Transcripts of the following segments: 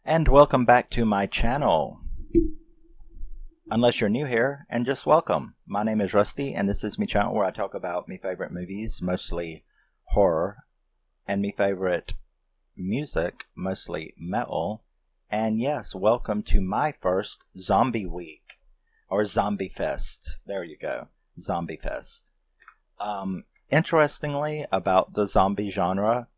And welcome back to my channel. Unless you're new here, and just welcome. My name is Rusty, and this is my channel where I talk about my favorite movies, mostly horror, and my favorite music, mostly metal. And yes, welcome to my first Zombie Week, or Zombie Fest. There you go, Zombie Fest. Interestingly, about the zombie genre,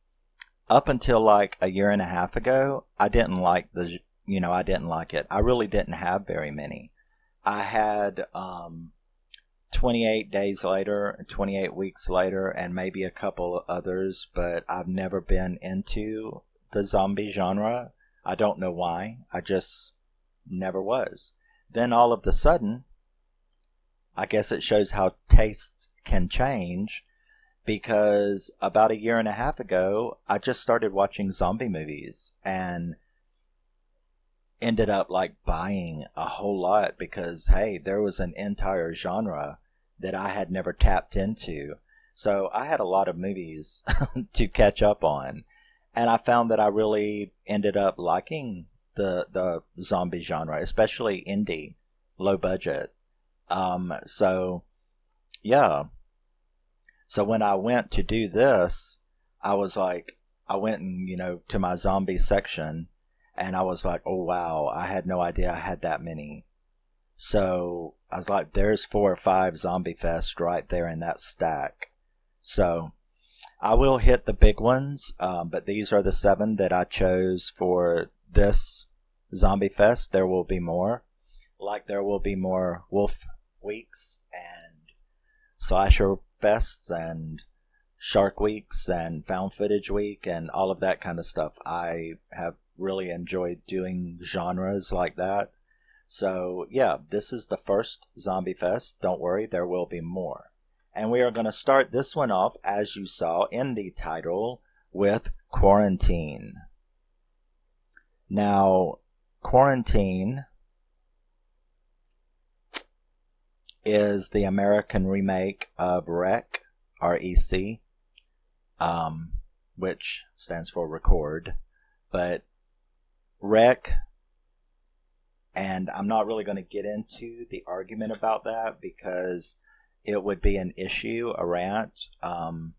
up until like a year and a half ago, I didn't like I didn't like it. I really didn't have very many. I had 28 days later, 28 weeks later, and maybe a couple others, but I've never been into the zombie genre. I don't know why. I just never was. Then all of a sudden, I guess it shows how tastes can change, because about a year and a half ago, I just started watching zombie movies and ended up like buying a whole lot because, hey, there was an entire genre that I had never tapped into. So I had a lot of movies to catch up on. And I found that I really ended up liking the zombie genre, especially indie, low budget. So, yeah. So when I went to do this, I was like, I went and, to my zombie section, and I was like, oh wow, I had no idea I had that many. So I was like, there's 4 or 5 Zombie Fest right there in that stack. So I will hit the big ones, but these are the 7 that I chose for this Zombie Fest. There will be more. Like there will be more Wolf Weeks and Slasher Fests and Shark Weeks and Found Footage Week and all of that kind of stuff. I have really enjoyed doing genres like that. So yeah, this is the first Zombie Fest. Don't worry, there will be more. And we are going to start this one off, as you saw in the title, with Quarantine. Now, Quarantine is the American remake of Rec, R-E-C, which stands for record. But Rec, and I'm not really going to get into the argument about that because it would be an issue, a rant. On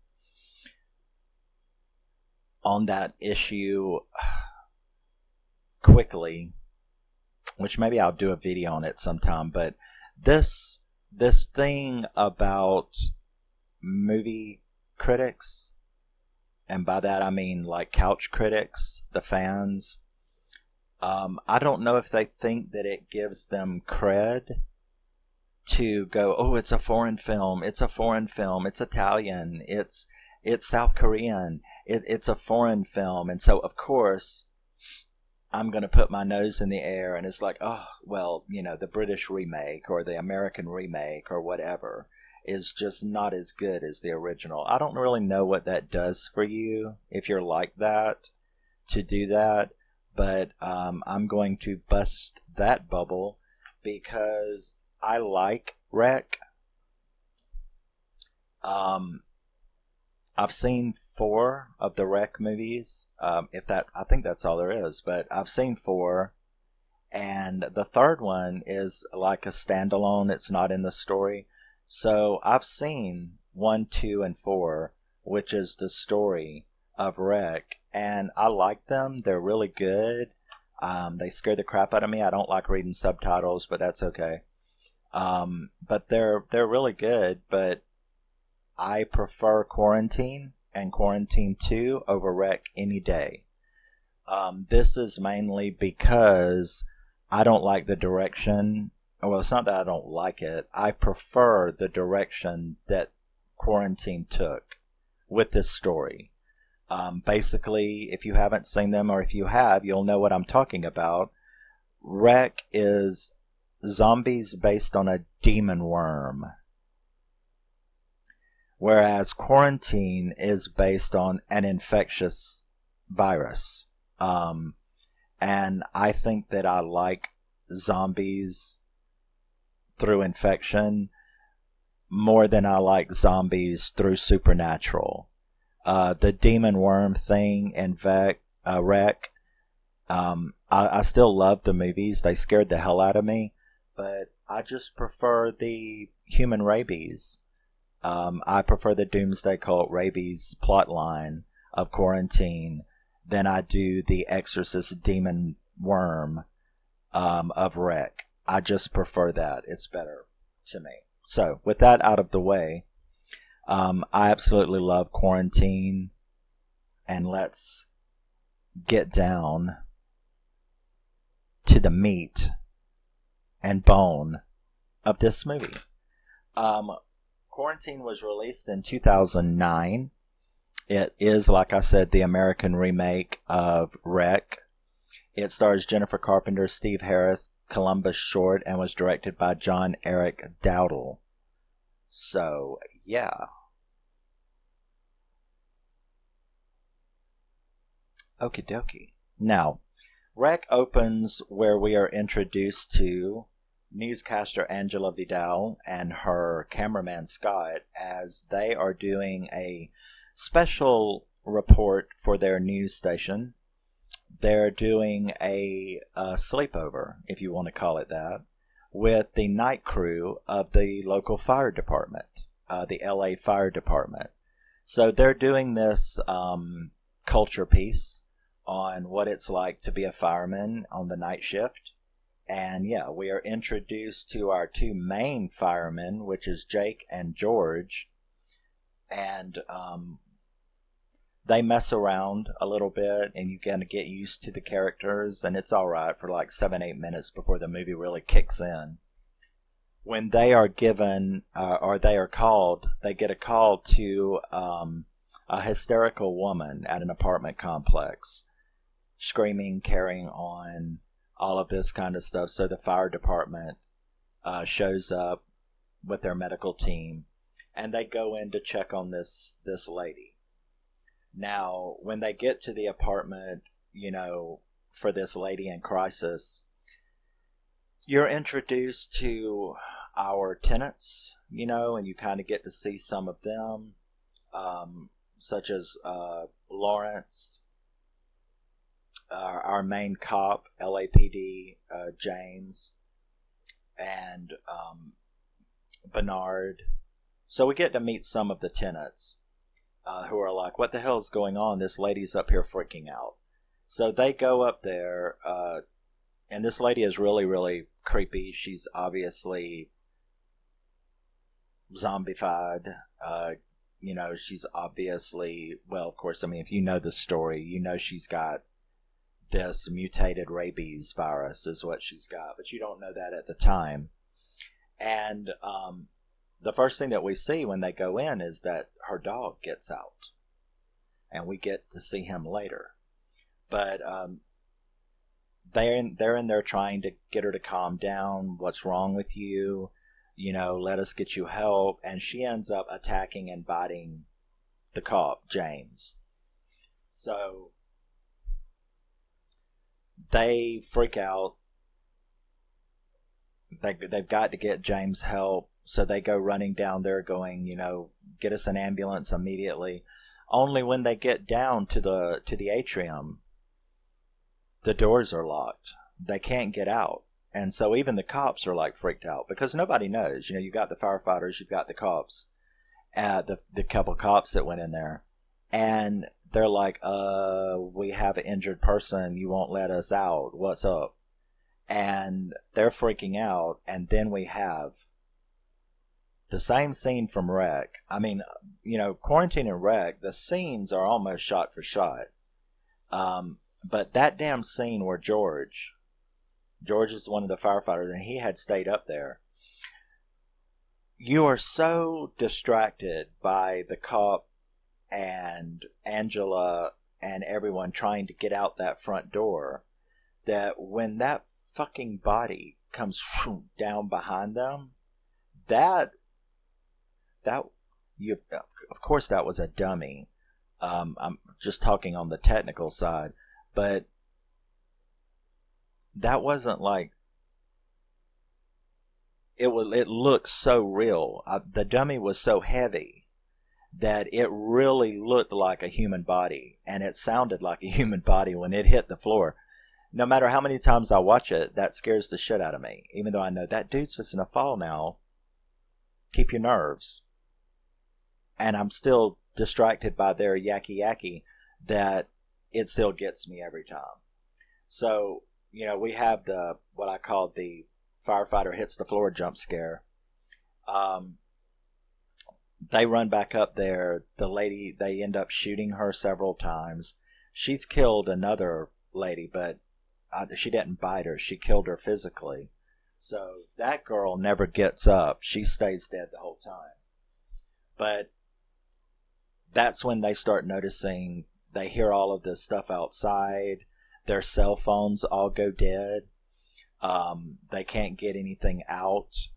that issue quickly, which maybe I'll do a video on it sometime, but this thing about movie critics, and by that I mean like couch critics, the fans, I don't know if they think that it gives them cred to go, oh, it's a foreign film, it's Italian, it's South Korean, it's a foreign film, and so of course I'm going to put my nose in the air, and it's like, oh, well, the British remake or the American remake or whatever is just not as good as the original. I don't really know what that does for you if you're like that, to do that, but I'm going to bust that bubble because I like Rec. I've seen 4 of the Rec movies. I think that's all there is, but I've seen 4, and the third one is like a standalone. It's not in the story. So I've seen 1, 2, and 4, which is the story of Rec, and I like them. They're really good. They scare the crap out of me. I don't like reading subtitles, but that's okay. But they're really good, but I prefer Quarantine and Quarantine 2 over Rec any day. This is mainly because I don't like the direction. Well, it's not that I don't like it. I prefer the direction that Quarantine took with this story. Basically, if you haven't seen them, or if you have, you'll know what I'm talking about. Rec is zombies based on a demon worm, whereas Quarantine is based on an infectious virus. And I think that I like zombies through infection more than I like zombies through supernatural. The demon worm thing in Rec, I still love the movies. They scared the hell out of me, but I just prefer the human rabies. I prefer the Doomsday Cult rabies plotline of Quarantine than I do the Exorcist demon worm of Wreck. I just prefer that. It's better to me. So, with that out of the way, I absolutely love Quarantine, and let's get down to the meat and bone of this movie. Quarantine was released in 2009. It is, like I said, the American remake of Wreck. It stars Jennifer Carpenter, Steve Harris, Columbus Short, and was directed by John Erick Dowdle. So, yeah. Okie dokie. Now, Wreck opens where we are introduced to newscaster Angela Vidal and her cameraman Scott as they are doing a special report for their news station. They're doing a sleepover, if you want to call it that, with the night crew of the local fire department, the LA Fire Department. So they're doing this culture piece on what it's like to be a fireman on the night shift. And yeah, we are introduced to our two main firemen, which is Jake and George. And they mess around a little bit, and you kind of get used to the characters, and it's alright for like 7-8 minutes before the movie really kicks in. When they are given, or they are called, they get a call to a hysterical woman at an apartment complex, screaming, carrying on, all of this kind of stuff. So the fire department shows up with their medical team, and they go in to check on this lady. Now, when they get to the apartment, for this lady in crisis, you're introduced to our tenants, and you kind of get to see some of them, such as Lawrence, our main cop, LAPD, James, and Bernard. So we get to meet some of the tenants who are like, what the hell is going on? This lady's up here freaking out. So they go up there, and this lady is really, really creepy. She's obviously zombified. She's obviously, well, of course, if you know the story, she's got this mutated rabies virus is what she's got, but you don't know that at the time. And the first thing that we see when they go in is that her dog gets out, and we get to see him later. But they're in there trying to get her to calm down. What's wrong with you? Let us get you help. And she ends up attacking and biting the cop, James. So they freak out. They've got to get James help. So they go running down there going, get us an ambulance immediately. Only when they get down to the atrium, the doors are locked. They can't get out. And so even the cops are like freaked out because nobody knows. You've got the firefighters, you've got the cops, the couple cops that went in there. And they're like, we have an injured person. You won't let us out. What's up? And they're freaking out. And then we have the same scene from Wreck. Quarantine and Wreck, the scenes are almost shot for shot. But that damn scene where George is one of the firefighters, and he had stayed up there. You are so distracted by the cop and Angela and everyone trying to get out that front door that when that fucking body comes down behind them, of course that was a dummy. I'm just talking on the technical side, but that wasn't like it looked so real. The dummy was so heavy that it really looked like a human body, and it sounded like a human body when it hit the floor. no matter how many times I watch it, that scares the shit out of me. Even though I know that dude's just gonna fall now. Keep your nerves. And I'm still distracted by their yakky yakky that it still gets me every time. So, we have what I call the firefighter hits the floor jump scare. They run back up there. The lady, they end up shooting her several times. She's killed another lady, but she didn't bite her. She killed her physically. So that girl never gets up. She stays dead the whole time. But that's when they start noticing, they hear all of this stuff outside. Their cell phones all go dead. They can't get anything out.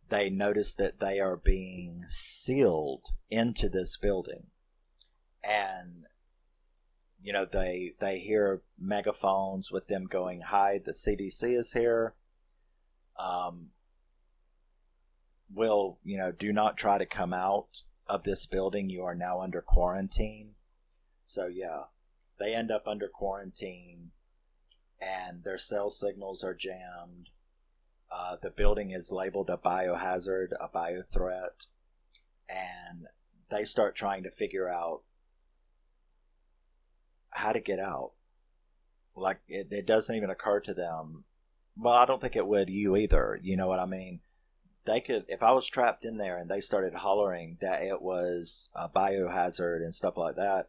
They notice that they are being sealed into this building. And, they hear megaphones with them going, "Hi, the CDC is here. Do not try to come out of this building. You are now under quarantine." So, yeah, they end up under quarantine, and their cell signals are jammed. The building is labeled a biohazard, a biothreat, and they start trying to figure out how to get out. Like, it doesn't even occur to them. Well, I don't think it would you either. You know what I mean? They could, if I was trapped in there and they started hollering that it was a biohazard and stuff like that,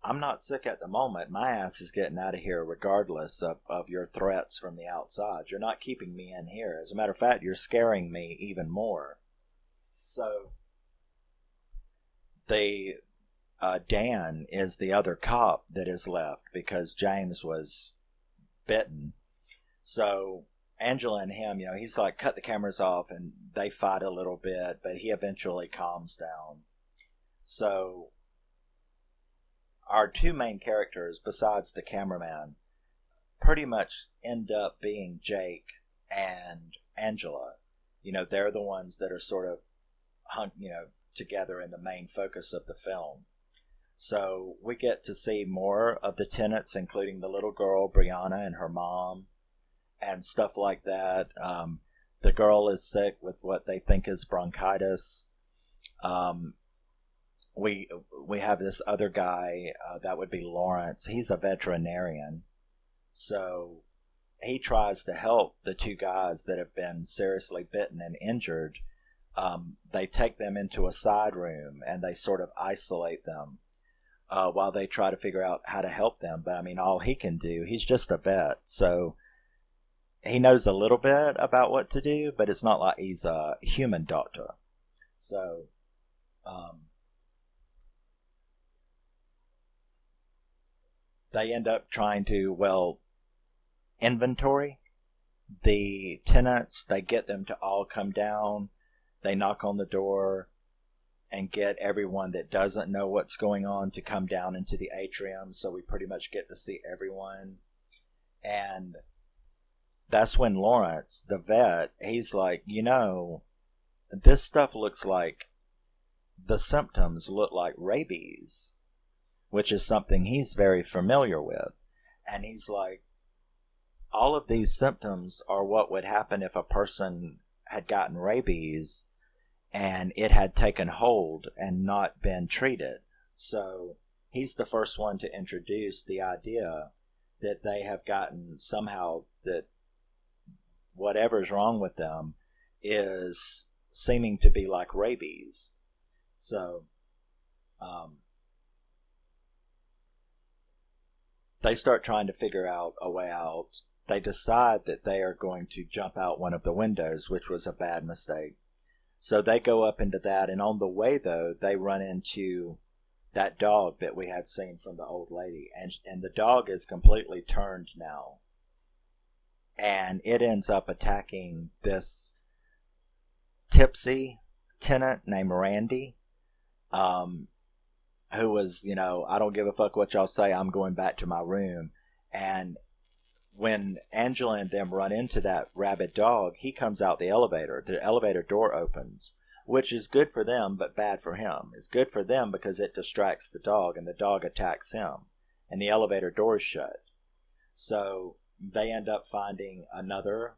I'm not sick at the moment. My ass is getting out of here regardless of your threats from the outside. You're not keeping me in here. As a matter of fact, you're scaring me even more. So, Dan is the other cop that is left because James was bitten. So, Angela and him, he's like, cut the cameras off, and they fight a little bit, but he eventually calms down. So, our two main characters, besides the cameraman, pretty much end up being Jake and Angela. They're the ones that are sort of hung, together in the main focus of the film. So we get to see more of the tenants, including the little girl, Brianna, and her mom, and stuff like that. The girl is sick with what they think is bronchitis. We have this other guy, that would be Lawrence. He's a veterinarian. So he tries to help the two guys that have been seriously bitten and injured. They take them into a side room and they sort of isolate them while they try to figure out how to help them. But all he can do, he's just a vet. So he knows a little bit about what to do, but it's not like he's a human doctor. So, they end up trying to, inventory the tenants. They get them to all come down. They knock on the door and get everyone that doesn't know what's going on to come down into the atrium. So we pretty much get to see everyone. And that's when Lawrence, the vet, he's like, this stuff looks like, the symptoms look like rabies, which is something he's very familiar with. And he's like, all of these symptoms are what would happen if a person had gotten rabies and it had taken hold and not been treated. So he's the first one to introduce the idea that they have gotten somehow, that whatever's wrong with them is seeming to be like rabies. So, they start trying to figure out a way out. They decide that they are going to jump out one of the windows, which was a bad mistake. So they go up into that, and on the way, though, they run into that dog that we had seen from the old lady. And the dog is completely turned now. And it ends up attacking this tipsy tenant named Randy, who was, I don't give a fuck what y'all say, I'm going back to my room. And when Angela and them run into that rabid dog, he comes out the elevator. The elevator door opens, which is good for them, but bad for him. It's good for them because it distracts the dog, and the dog attacks him. And the elevator door is shut. So they end up finding another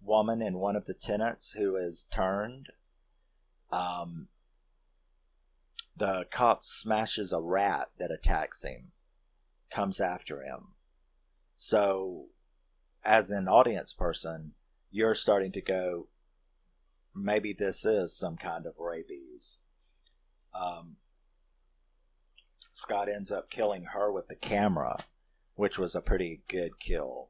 woman in one of the tenants who is turned. Um, the cop smashes a rat that attacks him, comes after him. So, as an audience person, you're starting to go, maybe this is some kind of rabies. Scott ends up killing her with the camera, which was a pretty good kill.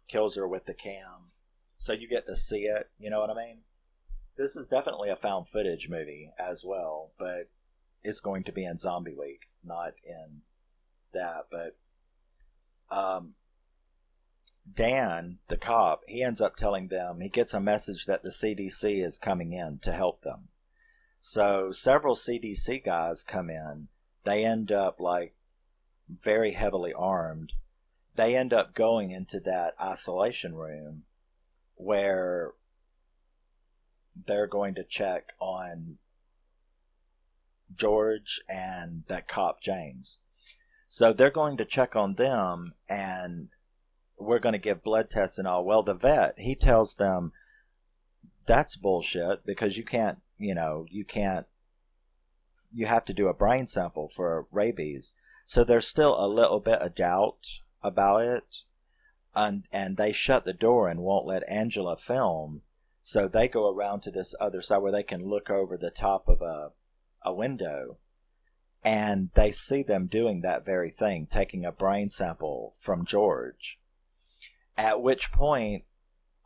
Kills her with the cam. So you get to see it, you know what I mean? This is definitely a found footage movie as well, but it's going to be in Zombie Week, not in that. But Dan, the cop, he ends up telling them, he gets a message that the CDC is coming in to help them. So several CDC guys come in. They end up like very heavily armed. They end up going into that isolation room where they're going to check on George and that cop James. So they're going to check on them, and we're going to give blood tests and all. Well, the vet, he tells them that's bullshit because you have to do a brain sample for rabies. So there's still a little bit of doubt about it. And they shut the door and won't let Angela film. So they go around to this other side where they can look over the top of a window. And they see them doing that very thing, taking a brain sample from George. At which point,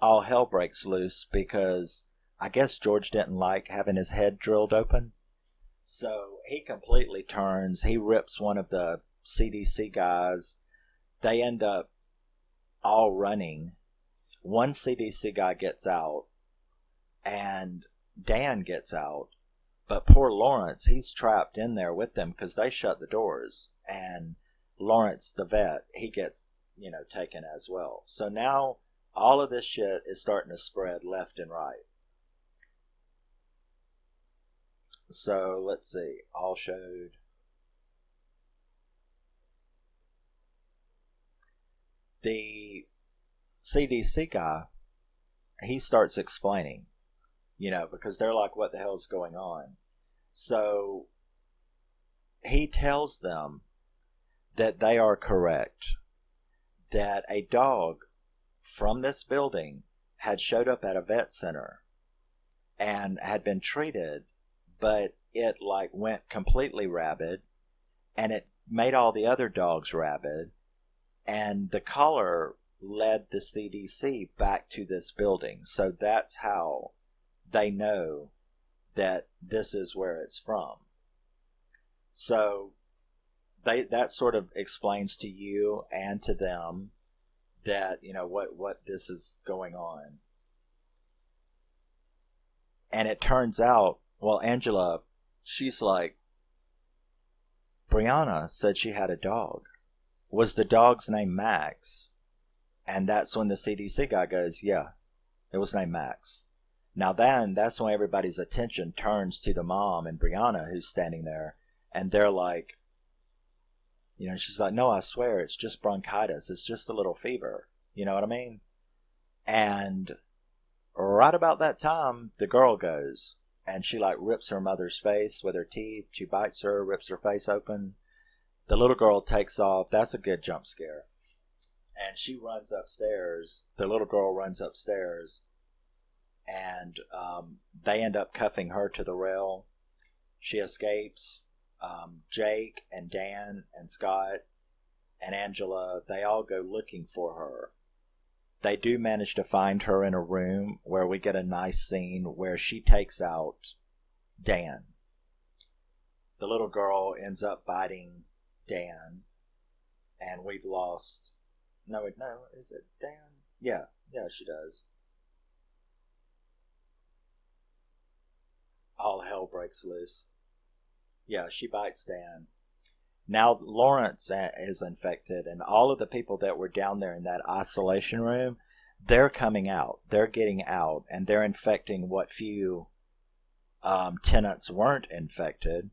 all hell breaks loose because I guess George didn't like having his head drilled open. So he completely turns. He rips one of the CDC guys. They end up all running. One CDC guy gets out, and Dan gets out. But poor Lawrence, he's trapped in there with them because they shut the doors. And Lawrence, the vet, he gets, taken as well. So now all of this shit is starting to spread left and right. So let's see. All showed. The CDC guy, he starts explaining, because they're like, what the hell's going on? So he tells them that they are correct, that a dog from this building had showed up at a vet center and had been treated, but it went completely rabid, and it made all the other dogs rabid, and the collar led the CDC back to this building. So that's how they know that this is where it's from. So that sort of explains to you and to them that, what this is going on. And it turns out, well, Angela, she's like, Brianna said she had a dog. Was the dog's name Max? And that's when the CDC guy goes, yeah, it was named Max. Now then, that's when everybody's attention turns to the mom and Brianna, who's standing there, and they're like, she's like, no, I swear, it's just bronchitis. It's just a little fever. You know what I mean? And right about that time, the girl goes, and she rips her mother's face with her teeth. She bites her, rips her face open. The little girl takes off. That's a good jump scare. And she runs upstairs. The little girl runs upstairs. And they end up cuffing her to the rail. She escapes. Jake and Dan and Scott and Angela, they all go looking for her. They do manage to find her in a room where we get a nice scene where she takes out Dan. The little girl ends up biting Dan, and we've lost... No, is it Dan? Yeah, she does. All hell breaks loose. Yeah, she bites Dan. Now Lawrence is infected, and all of the people that were down there in that isolation room, they're coming out. They're getting out, and they're infecting what few tenants weren't infected.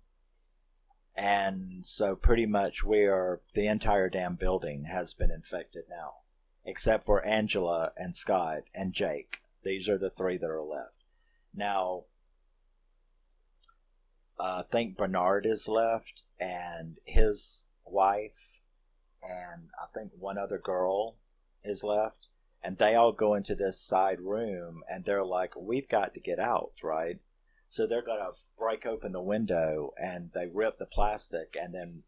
And so pretty much the entire damn building has been infected now, except for Angela and Scott and Jake. These are the three that are left. Now, I think Bernard is left, and his wife, and I think one other girl is left. And they all go into this side room, and they're like, we've got to get out, right? So they're going to break open the window, and they rip the plastic, and then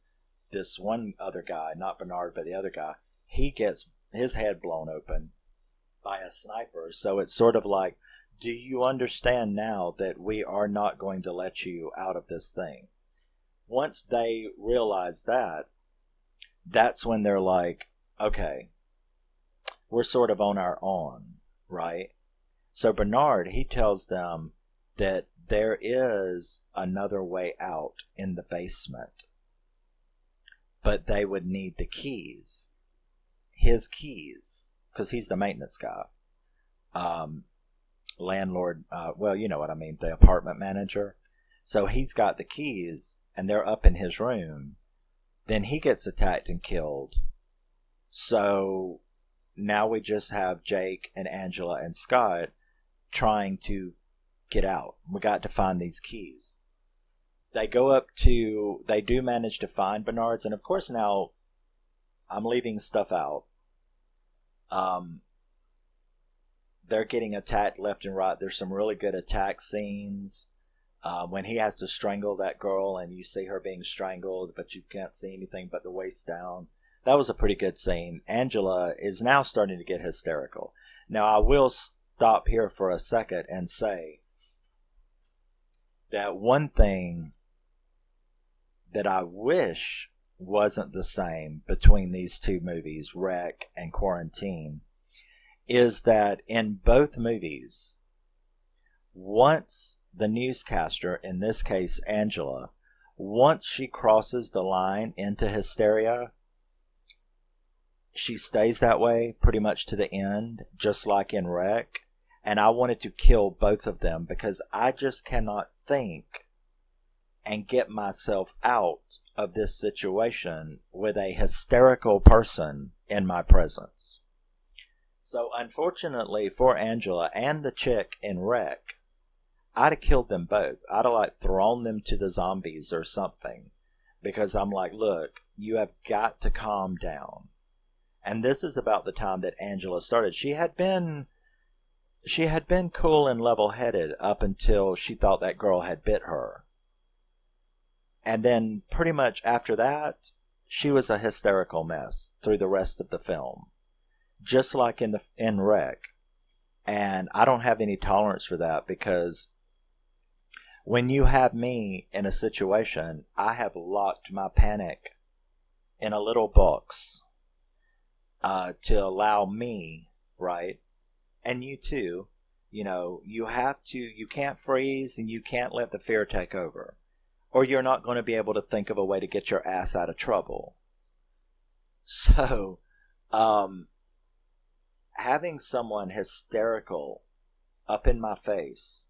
this one other guy, not Bernard, but the other guy, he gets his head blown open by a sniper. So it's sort of like, do you understand now that we are not going to let you out of this thing? Once they realize that, that's when they're like, okay, we're sort of on our own, right? So Bernard, he tells them that there is another way out in the basement, but they would need the keys. His keys, because he's the maintenance guy. Landlord, well, you know what I mean, the apartment manager. So he's got the keys, and they're up in his room. Then he gets attacked and killed. So now we just have Jake and Angela and Scott trying to get out. We got to find these keys. They do manage to find Bernard's, and of course now I'm leaving stuff out. They're getting attacked left and right. There's some really good attack scenes. When he has to strangle that girl and you see her being strangled, but you can't see anything but the waist down. That was a pretty good scene. Angela is now starting to get hysterical. Now, I will stop here for a second and say that one thing that I wish wasn't the same between these two movies, Wreck and Quarantine, is that in both movies, once the newscaster, in this case Angela, once she crosses the line into hysteria, she stays that way pretty much to the end, just like in Wreck. And I wanted to kill both of them because I just cannot think and get myself out of this situation with a hysterical person in my presence. So unfortunately for Angela and the chick in Wreck, I'd have killed them both. I'd have thrown them to the zombies or something, because I'm like, look, you have got to calm down. And this is about the time that Angela started. She had been cool and level-headed up until she thought that girl had bit her. And then pretty much after that, she was a hysterical mess through the rest of the film. Just like in Wreck. And I don't have any tolerance for that, because when you have me in a situation, I have locked my panic in a little box to allow me, right? And you too, you can't freeze and you can't let the fear take over. Or you're not going to be able to think of a way to get your ass out of trouble. So, having someone hysterical up in my face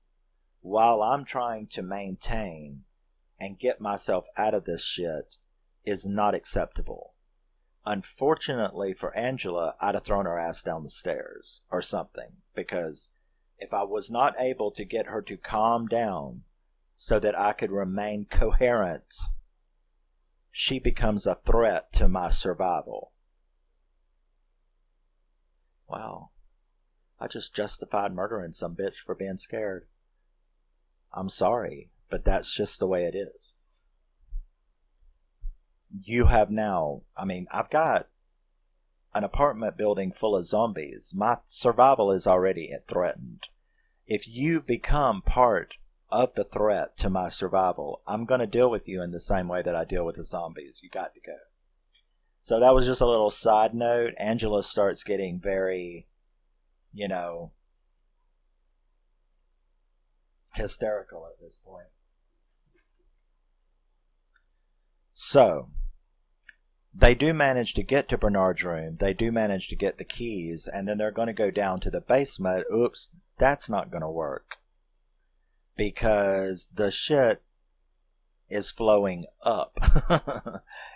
while I'm trying to maintain and get myself out of this shit is not acceptable. Unfortunately for Angela, I'd have thrown her ass down the stairs or something, because if I was not able to get her to calm down so that I could remain coherent, she becomes a threat to my survival. Wow. I just justified murdering some bitch for being scared. I'm sorry, but that's just the way it is. You have now, I've got an apartment building full of zombies. My survival is already threatened. If you become part of the threat to my survival, I'm going to deal with you in the same way that I deal with the zombies. You got to go. So that was just a little side note. Angela starts getting very, hysterical at this point. So, they do manage to get to Bernard's room. They do manage to get the keys, and then they're going to go down to the basement. Oops, that's not going to work. Because the shit is flowing up.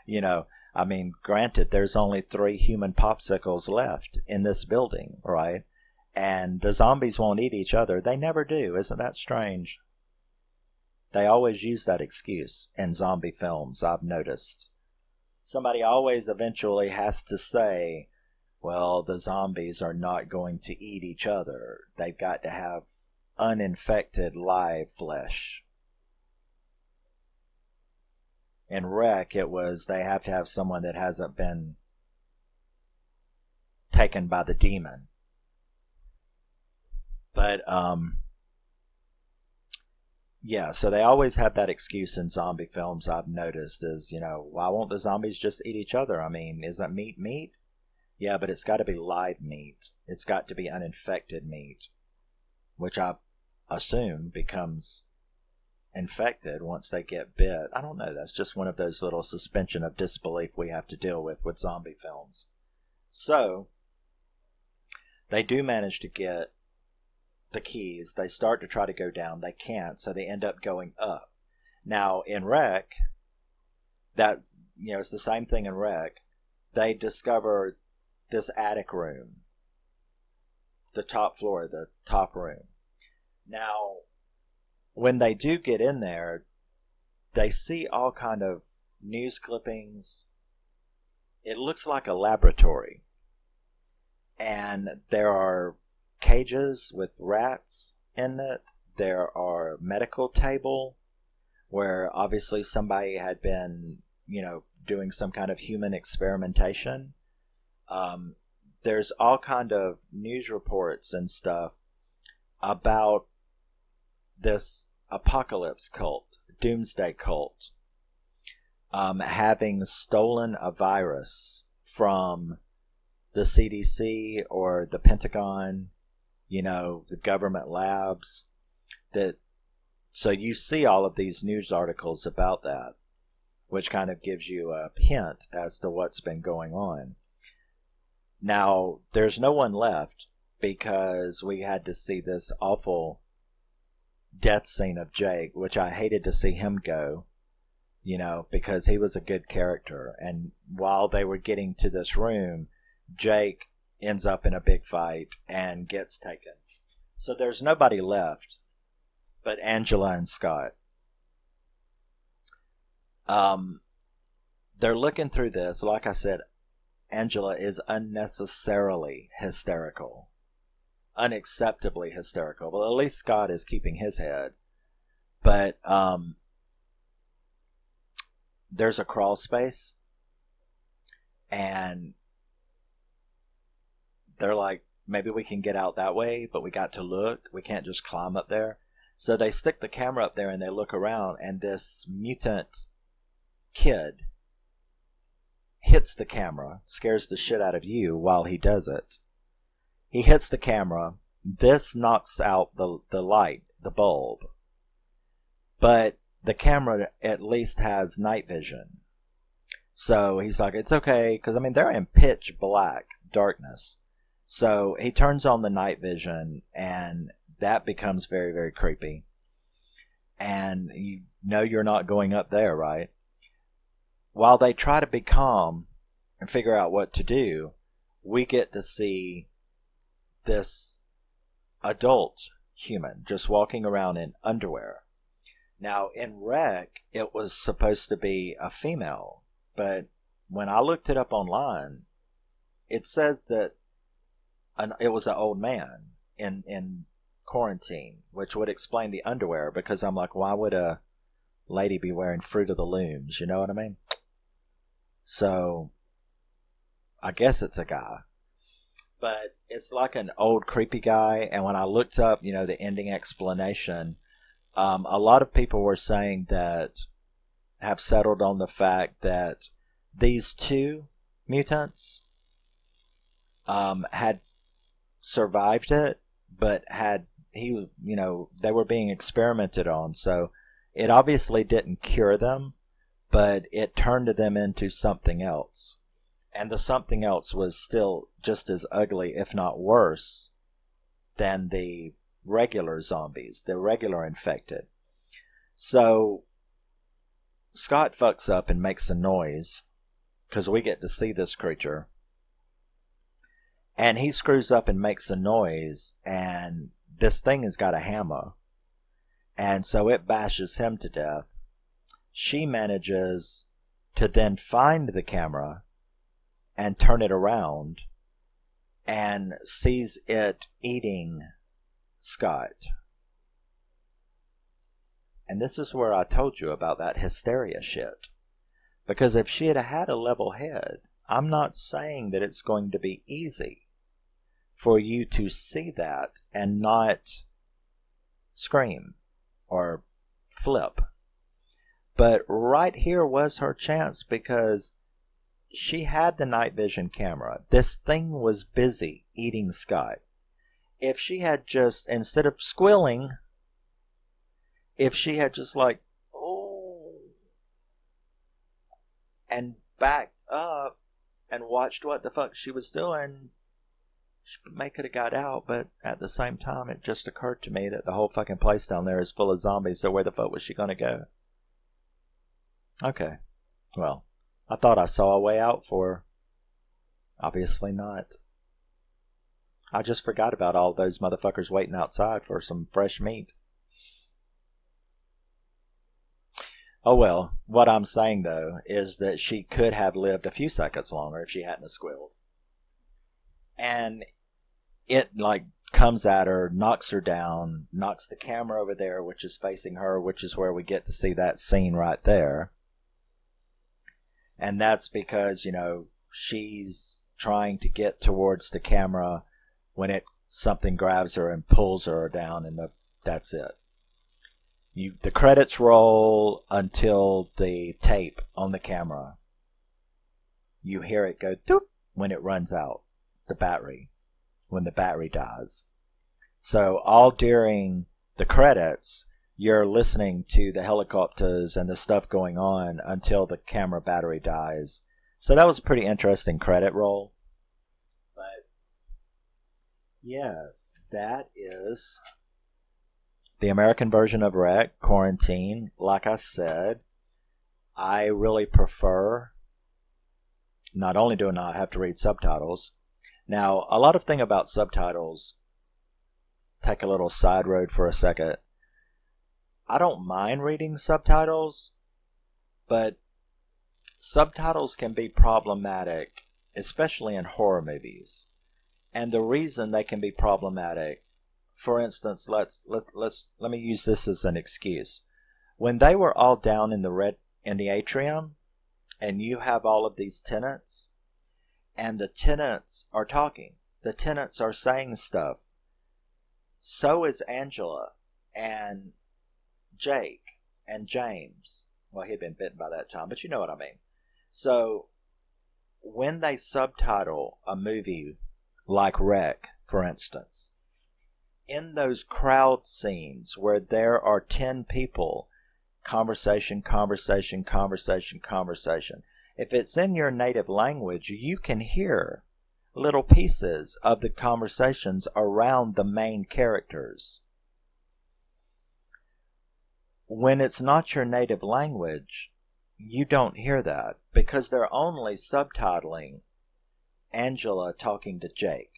You know, I mean, granted, there's only 3 human popsicles left in this building, right? And the zombies won't eat each other. They never do. Isn't that strange? They always use that excuse in zombie films, I've noticed. Somebody always eventually has to say, well, the zombies are not going to eat each other. They've got to have uninfected live flesh. In Wreck, it was they have to have someone that hasn't been taken by the demon. But, yeah, so they always have that excuse in zombie films, I've noticed, is, you know, why won't the zombies just eat each other? I mean, isn't meat meat? Yeah, but it's got to be live meat. It's got to be uninfected meat, which I assume becomes infected once they get bit. I don't know. That's just one of those little suspension of disbelief we have to deal with zombie films. So, they do manage to get the keys. They start to try to go down. They can't, so they end up going up. Now, in Wreck, it's the same thing in Wreck. They discover this attic room, the top floor, the top room. Now, when they do get in there, they see all kind of news clippings. It looks like a laboratory. And there are cages with rats in it. There are medical table where obviously somebody had been, doing some kind of human experimentation. There's all kind of news reports and stuff about this apocalypse cult, doomsday cult, having stolen a virus from the CDC or the Pentagon, the government labs. So you see all of these news articles about that, which kind of gives you a hint as to what's been going on. Now, there's no one left because we had to see this awful death scene of Jake, which I hated to see him go, because he was a good character. And while they were getting to this room, Jake ends up in a big fight and gets taken. So there's nobody left but Angela and Scott. They're looking through this. Like I said, Angela is unnecessarily hysterical. Unacceptably hysterical. Well, at least Scott is keeping his head. But there's a crawl space. And they're like, maybe we can get out that way, but we got to look. We can't just climb up there. So they stick the camera up there and they look around, and this mutant kid hits the camera, scares the shit out of you while he does it. He hits the camera. This knocks out the light, the bulb. But the camera at least has night vision. So he's like, it's okay, because, they're in pitch black darkness. So he turns on the night vision, and that becomes very, very creepy. And you're not going up there, right? While they try to be calm and figure out what to do, we get to see this adult human just walking around in underwear. Now, in Wreck, it was supposed to be a female, but when I looked it up online, it says that it was an old man in quarantine, which would explain the underwear, because I'm like, why would a lady be wearing Fruit of the Looms? You know what I mean? So, I guess it's a guy. But it's like an old creepy guy, and when I looked up, the ending explanation, a lot of people were saying that, have settled on the fact that these two mutants had survived it, but they were being experimented on, so it obviously didn't cure them, but it turned them into something else. And the something else was still just as ugly, if not worse, than the regular zombies, the regular infected. So Scott fucks up and makes a noise, because we get to see this creature. And he screws up and makes a noise, and this thing has got a hammer. And so it bashes him to death. She manages to then find the camera and turn it around and sees it eating Scott. And this is where I told you about that hysteria shit. Because if she had had a level head, I'm not saying that it's going to be easy for you to see that and not scream or flip. But right here was her chance, because she had the night vision camera. This thing was busy eating Scott. If she had just, instead of squealing, if she had just like, oh, and backed up and watched what the fuck she was doing, she may could have got out. But at the same time, it just occurred to me that the whole fucking place down there is full of zombies, so where the fuck was she going to go? Okay, well, I thought I saw a way out for her. Obviously not. I just forgot about all those motherfuckers waiting outside for some fresh meat. Oh well, what I'm saying though is that she could have lived a few seconds longer if she hadn't squealed. And it like comes at her, knocks her down, knocks the camera over there, which is facing her, which is where we get to see that scene right there. And that's because, you know, she's trying to get towards the camera when something grabs her and pulls her down, and that's it. The credits roll until the tape on the camera. You hear it go doop when it runs out, the battery, when the battery dies. So all during the credits, you're listening to the helicopters and the stuff going on until the camera battery dies. So that was a pretty interesting credit roll. But yes, that is the American version of Wreck, Quarantine. Like I said, I really prefer, not only do I not have to read subtitles. Now, a lot of thing about subtitles, take a little side road for a second. I don't mind reading subtitles, but subtitles can be problematic, especially in horror movies. And the reason they can be problematic, for instance, let me use this as an excuse. When they were all down in the atrium, and you have all of these tenants, and the tenants are talking, the tenants are saying stuff. So is Angela and Jake and James. Well, he had been bitten by that time, but you know what I mean. So when they subtitle a movie like Wreck, for instance, in those crowd scenes where there are 10 people, conversation, if it's in your native language, you can hear little pieces of the conversations around the main characters. When it's not your native language, you don't hear that, because they're only subtitling Angela talking to Jake.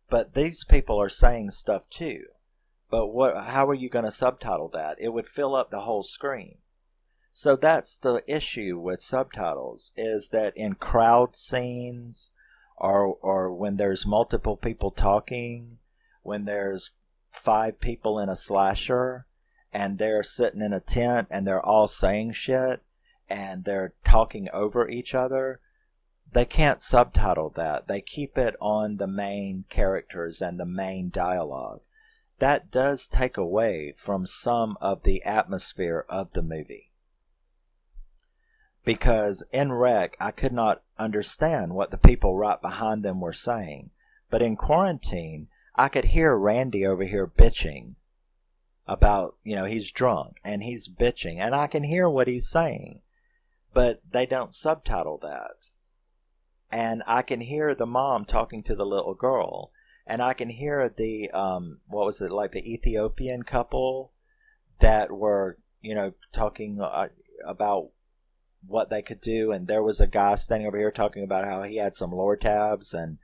But these people are saying stuff too. But how are you going to subtitle that? It would fill up the whole screen. So that's the issue with subtitles, is that in crowd scenes, or when there's multiple people talking, when there's 5 people in a slasher, and they're sitting in a tent, and they're all saying shit, and they're talking over each other, they can't subtitle that. They keep it on the main characters and the main dialogue. That does take away from some of the atmosphere of the movie. Because in Wreck, I could not understand what the people right behind them were saying. But in Quarantine, I could hear Randy over here bitching about, he's drunk and he's bitching. And I can hear what he's saying. But they don't subtitle that. And I can hear the mom talking to the little girl. And I can hear the, the Ethiopian couple that were, talking about what they could do. And there was a guy standing over here talking about how he had some lore tabs and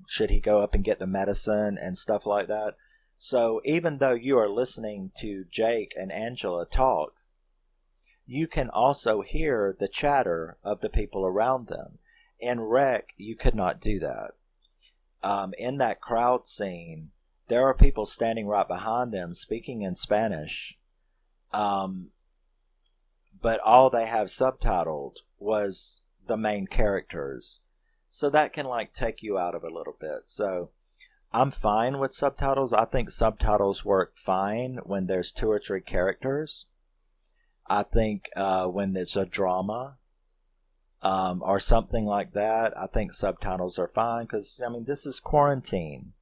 should he go up and get the medicine and stuff like that. So even though you are listening to Jake and Angela talk, you can also hear the chatter of the people around them. In Rec, you could not do that. In that crowd scene, there are people standing right behind them speaking in Spanish, but all they have subtitled was the main characters. So that can take you out of it a little bit. So I'm fine with subtitles. I think subtitles work fine when there's 2 or 3 characters. I think when it's a drama or something like that, I think subtitles are fine because, this is quarantine.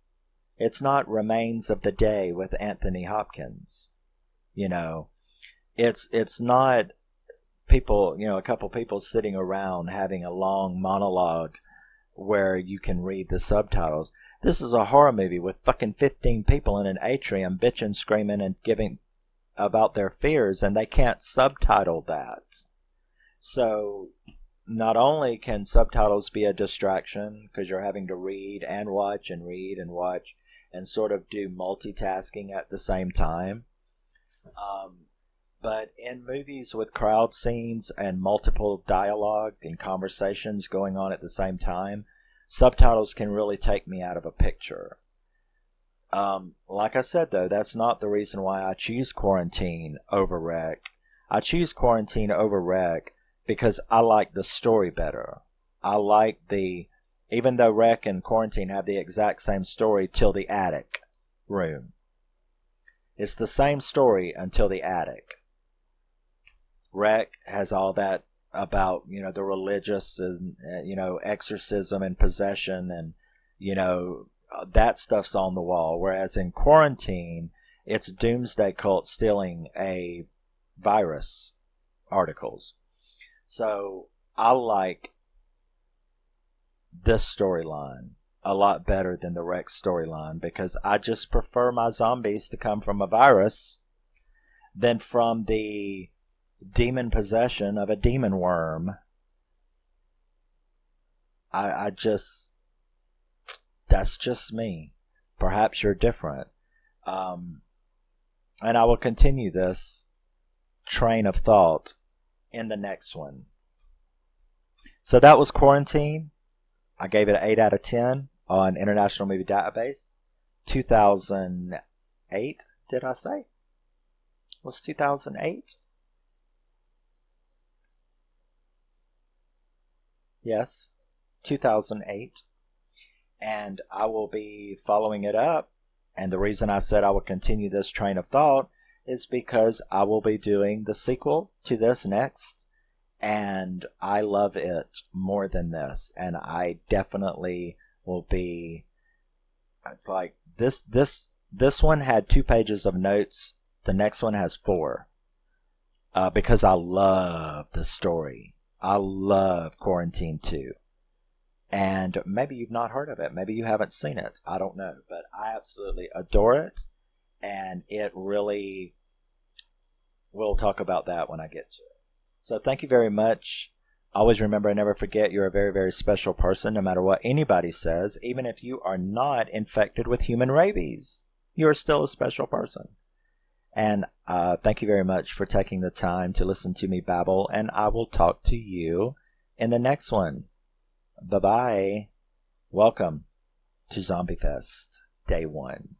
It's not Remains of the Day with Anthony Hopkins. It's not people, a couple people sitting around having a long monologue where you can read the subtitles. This is a horror movie with fucking 15 people in an atrium bitching, screaming, and giving about their fears, and they can't subtitle that. So not only can subtitles be a distraction because you're having to read and watch and sort of do multitasking at the same time, but in movies with crowd scenes and multiple dialogue and conversations going on at the same time, subtitles can really take me out of a picture. Like I said, though, that's not the reason why I choose Quarantine over Rec. I choose Quarantine over Rec because I like the story better. I like even though Rec and Quarantine have the exact same story till the attic room. It's the same story until the attic. Rec has all that about, the religious and, exorcism and possession and, that stuff's on the wall. Whereas in Quarantine, it's doomsday cult stealing a virus articles. So I like this storyline a lot better than the Rec storyline because I just prefer my zombies to come from a virus than from the demon possession of a demon worm. That's just me. Perhaps you're different. And I will continue this train of thought in the next one. So that was Quarantine. I gave it an 8 out of 10 on International Movie Database. 2008, did I say? Was 2008? Yes, 2008. And I will be following it up. And the reason I said I will continue this train of thought is because I will be doing the sequel to this next. And I love it more than this. And I definitely will be... It's like this one had 2 pages of notes. The next one has 4. Because I love the story. I love Quarantine 2. And maybe you've not heard of it. Maybe you haven't seen it. I don't know. But I absolutely adore it. And it really... We'll talk about that when I get to it. So thank you very much. Always remember and never forget you're a very, very special person no matter what anybody says. Even if you are not infected with human rabies, you're still a special person. And thank you very much for taking the time to listen to me babble. And I will talk to you in the next one. Bye-bye. Welcome to Zombie Fest, Day 1.